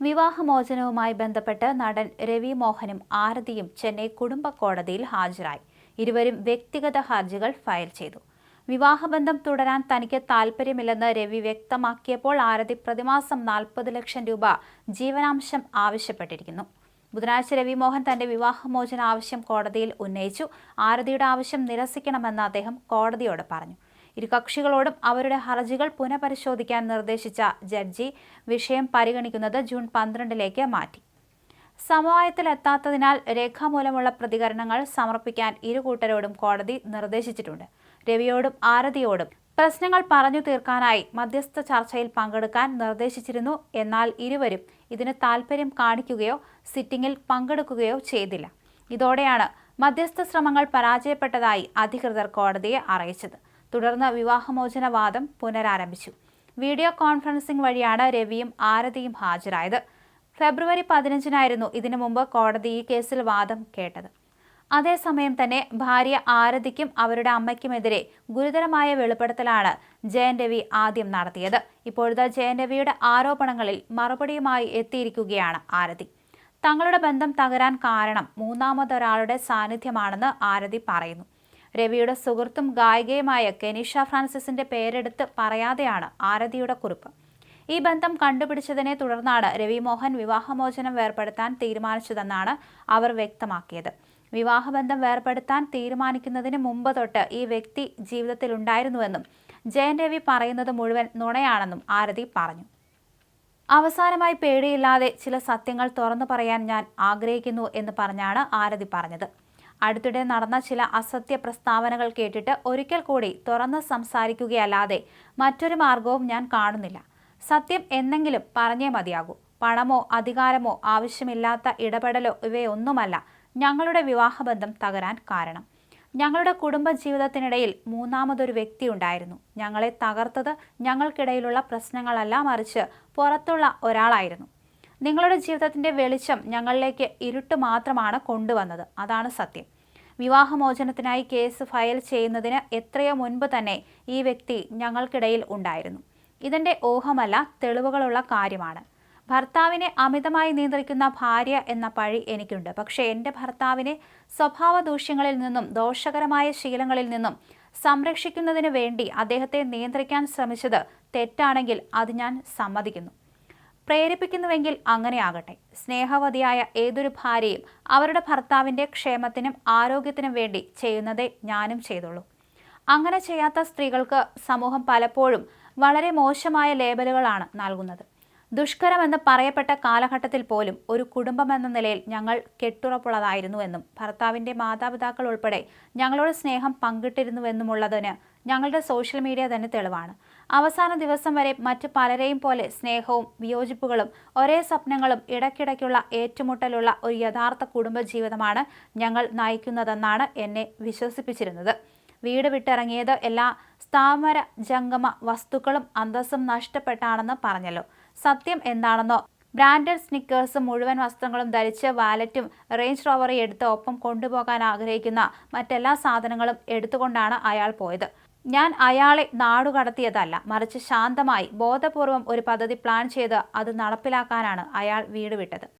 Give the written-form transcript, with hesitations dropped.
വിവാഹമോചനവുമായി ബന്ധപ്പെട്ട് നടൻ രവി മോഹനും ആരതിയും ചെന്നൈ കുടുംബ കോടതിയിൽ ഹാജരായി. ഇരുവരും വ്യക്തിഗത ഹർജികൾ ഫയൽ ചെയ്തു. വിവാഹബന്ധം തുടരാൻ തനിക്ക് താൽപ്പര്യമില്ലെന്ന് രവി വ്യക്തമാക്കിയപ്പോൾ ആരതി പ്രതിമാസം 40 ലക്ഷം രൂപ ജീവനാംശം ആവശ്യപ്പെട്ടിരിക്കുന്നു. ബുധനാഴ്ച രവി മോഹൻ തന്റെ വിവാഹമോചന ആവശ്യം കോടതിയിൽ ഉന്നയിച്ചു. ആരതിയുടെ ആവശ്യം നിരസിക്കണമെന്ന് അദ്ദേഹം കോടതിയോട് പറഞ്ഞു. ഇരുകക്ഷികളോടും അവരുടെ ഹർജികൾ പുനഃപരിശോധിക്കാൻ നിർദ്ദേശിച്ച ജഡ്ജി വിഷയം പരിഗണിക്കുന്നത് ജൂൺ 12 മാറ്റി. സമവായത്തിലെത്താത്തതിനാൽ രേഖാമൂലമുള്ള പ്രതികരണങ്ങൾ സമർപ്പിക്കാൻ ഇരുകൂട്ടരോടും കോടതി നിർദ്ദേശിച്ചിട്ടുണ്ട്. രവിയോടും ആരതിയോടും പ്രശ്നങ്ങൾ പറഞ്ഞു തീർക്കാനായി മധ്യസ്ഥ ചർച്ചയിൽ പങ്കെടുക്കാൻ നിർദ്ദേശിച്ചിരുന്നു. എന്നാൽ ഇരുവരും ഇതിന് താൽപ്പര്യം കാണിക്കുകയോ സിറ്റിംഗിൽ പങ്കെടുക്കുകയോ ചെയ്തില്ല. ഇതോടെയാണ് മധ്യസ്ഥ ശ്രമങ്ങൾ പരാജയപ്പെട്ടതായി അധികൃതർ കോടതിയെ അറിയിച്ചത്. തുടർന്ന് വിവാഹമോചന വാദം പുനരാരംഭിച്ചു. വീഡിയോ കോൺഫറൻസിംഗ് വഴിയാണ് രവിയും ആരതിയും ഹാജരായത്. ഫെബ്രുവരി 15 ഇതിനു മുമ്പ് കോടതി ഈ കേസിൽ വാദം കേട്ടത്. അതേസമയം തന്നെ ഭാര്യ ആരതിക്കും അവരുടെ അമ്മയ്ക്കുമെതിരെ ഗുരുതരമായ വെളിപ്പെടുത്തലാണ് ജയൻ രവി ആദ്യം നടത്തിയത്. ഇപ്പോഴത്തെ ജയൻ രവിയുടെ ആരോപണങ്ങളിൽ മറുപടിയുമായി എത്തിയിരിക്കുകയാണ് ആരതി. തങ്ങളുടെ ബന്ധം തകരാൻ കാരണം മൂന്നാമതൊരാളുടെ സാന്നിധ്യമാണെന്ന് ആരതി പറയുന്നു. രവിയുടെ സുഹൃത്തും ഗായികയുമായ കെനിഷ ഫ്രാൻസിസിന്റെ പേരെടുത്ത് പറയാതെയാണ് ആരതിയുടെ കുറിപ്പ്. ഈ ബന്ധം കണ്ടുപിടിച്ചതിനെ തുടർന്നാണ് രവി മോഹൻ വിവാഹമോചനം വേർപെടുത്താൻ തീരുമാനിച്ചതെന്നാണ് അവർ വ്യക്തമാക്കിയത്. വിവാഹബന്ധം വേർപെടുത്താൻ തീരുമാനിക്കുന്നതിന് മുമ്പ് തൊട്ട് ഈ വ്യക്തി ജീവിതത്തിലുണ്ടായിരുന്നുവെന്നും ജയൻ രവി പറയുന്നത് മുഴുവൻ നുണയാണെന്നും ആരതി പറഞ്ഞു. അവസാനമായി പേടിയില്ലാതെ ചില സത്യങ്ങൾ തുറന്നു പറയാൻ ഞാൻ ആഗ്രഹിക്കുന്നു എന്ന് പറഞ്ഞാണ് ആരതി പറഞ്ഞത്. അടുത്തിടെ നടന്ന ചില അസത്യ പ്രസ്താവനകൾ കേട്ടിട്ട് ഒരിക്കൽ കൂടി തുറന്ന് സംസാരിക്കുകയല്ലാതെ മറ്റൊരു മാർഗവും ഞാൻ കാണുന്നില്ല. സത്യം എന്നെങ്കിലും പറഞ്ഞേ മതിയാകൂ. പണമോ അധികാരമോ ആവശ്യമില്ലാത്ത ഇടപെടലോ ഇവയൊന്നുമല്ല ഞങ്ങളുടെ വിവാഹബന്ധം തകരാൻ കാരണം. ഞങ്ങളുടെ കുടുംബജീവിതത്തിനിടയിൽ മൂന്നാമതൊരു വ്യക്തി ഉണ്ടായിരുന്നു. ഞങ്ങളെ തകർത്തത് ഞങ്ങൾക്കിടയിലുള്ള പ്രശ്നങ്ങളല്ല, മറിച്ച് പുറത്തുള്ള ഒരാളായിരുന്നു. നിങ്ങളുടെ ജീവിതത്തിന്റെ വെളിച്ചം ഞങ്ങളിലേക്ക് ഇരുട്ട് മാത്രമാണ് കൊണ്ടുവന്നത്. അതാണ് സത്യം. വിവാഹമോചനത്തിനായി കേസ് ഫയൽ ചെയ്യുന്നതിന് എത്രയോ മുൻപ് തന്നെ ഈ വ്യക്തി ഞങ്ങൾക്കിടയിൽ ഉണ്ടായിരുന്നു. ഇതിന്റെ ഊഹമല്ല, തെളിവുകളുള്ള കാര്യമാണ്. ഭർത്താവിനെ അമിതമായി നിയന്ത്രിക്കുന്ന ഭാര്യ എന്ന പഴി എനിക്കുണ്ട്. പക്ഷേ എൻ്റെ ഭർത്താവിനെ സ്വഭാവ ദൂഷ്യങ്ങളിൽ നിന്നും ദോഷകരമായ ശീലങ്ങളിൽ നിന്നും സംരക്ഷിക്കുന്നതിന് വേണ്ടി അദ്ദേഹത്തെ നിയന്ത്രിക്കാൻ ശ്രമിച്ചത് തെറ്റാണെങ്കിൽ അത് ഞാൻ സമ്മതിക്കുന്നു. പ്രേരിപ്പിക്കുന്നുവെങ്കിൽ അങ്ങനെയാകട്ടെ. സ്നേഹവതിയായ ഏതൊരു ഭാര്യയും അവരുടെ ഭർത്താവിൻ്റെ ക്ഷേമത്തിനും ആരോഗ്യത്തിനും വേണ്ടി ചെയ്യുന്നതേ ഞാനും ചെയ്തുള്ളൂ. അങ്ങനെ ചെയ്യാത്ത സ്ത്രീകൾക്ക് സമൂഹം പലപ്പോഴും വളരെ മോശമായ ലേബലുകളാണ് നൽകുന്നത്. ദുഷ്കരമെന്ന് പറയപ്പെട്ട കാലഘട്ടത്തിൽ പോലും ഒരു കുടുംബമെന്ന നിലയിൽ ഞങ്ങൾ കെട്ടുറപ്പുള്ളതായിരുന്നുവെന്നും ഭർത്താവിൻ്റെ മാതാപിതാക്കൾ ഉൾപ്പെടെ ഞങ്ങളോട് സ്നേഹം പങ്കിട്ടിരുന്നുവെന്നുമുള്ളതിന് ഞങ്ങളുടെ സോഷ്യൽ മീഡിയ തന്നെ തെളിവാണ്. അവസാന ദിവസം വരെ മറ്റു പലരെയും പോലെ സ്നേഹവും വിയോജിപ്പുകളും ഒരേ സ്വപ്നങ്ങളും ഇടയ്ക്കിടയ്ക്കുള്ള ഏറ്റുമുട്ടലുള്ള ഒരു യഥാർത്ഥ കുടുംബജീവിതമാണ് ഞങ്ങൾ നയിക്കുന്നതെന്നാണ് എന്നെ വിശ്വസിപ്പിച്ചിരുന്നത്. വീട് വിട്ടിറങ്ങിയത് എല്ലാ സ്ഥാവര ജംഗമ വസ്തുക്കളും അന്തസ്സും നഷ്ടപ്പെട്ടാണെന്ന് പറഞ്ഞല്ലോ. സത്യം എന്താണെന്നോ? ബ്രാൻഡഡ് സ്നിക്കേഴ്സും മുഴുവൻ വസ്ത്രങ്ങളും ധരിച്ച് വാലറ്റും റേഞ്ച് റോവറും എടുത്ത് ഒപ്പം കൊണ്ടുപോകാൻ ആഗ്രഹിക്കുന്ന മറ്റെല്ലാ സാധനങ്ങളും എടുത്തുകൊണ്ടാണ് അയാൾ പോയത്. ഞാൻ അയാളെ നാടുകടത്തിയതല്ല, മറിച്ച് ശാന്തമായി ബോധപൂർവം ഒരു പദ്ധതി പ്ലാൻ ചെയ്ത് അത് നടപ്പിലാക്കാനാണ് അയാൾ വീട് വിട്ടത്.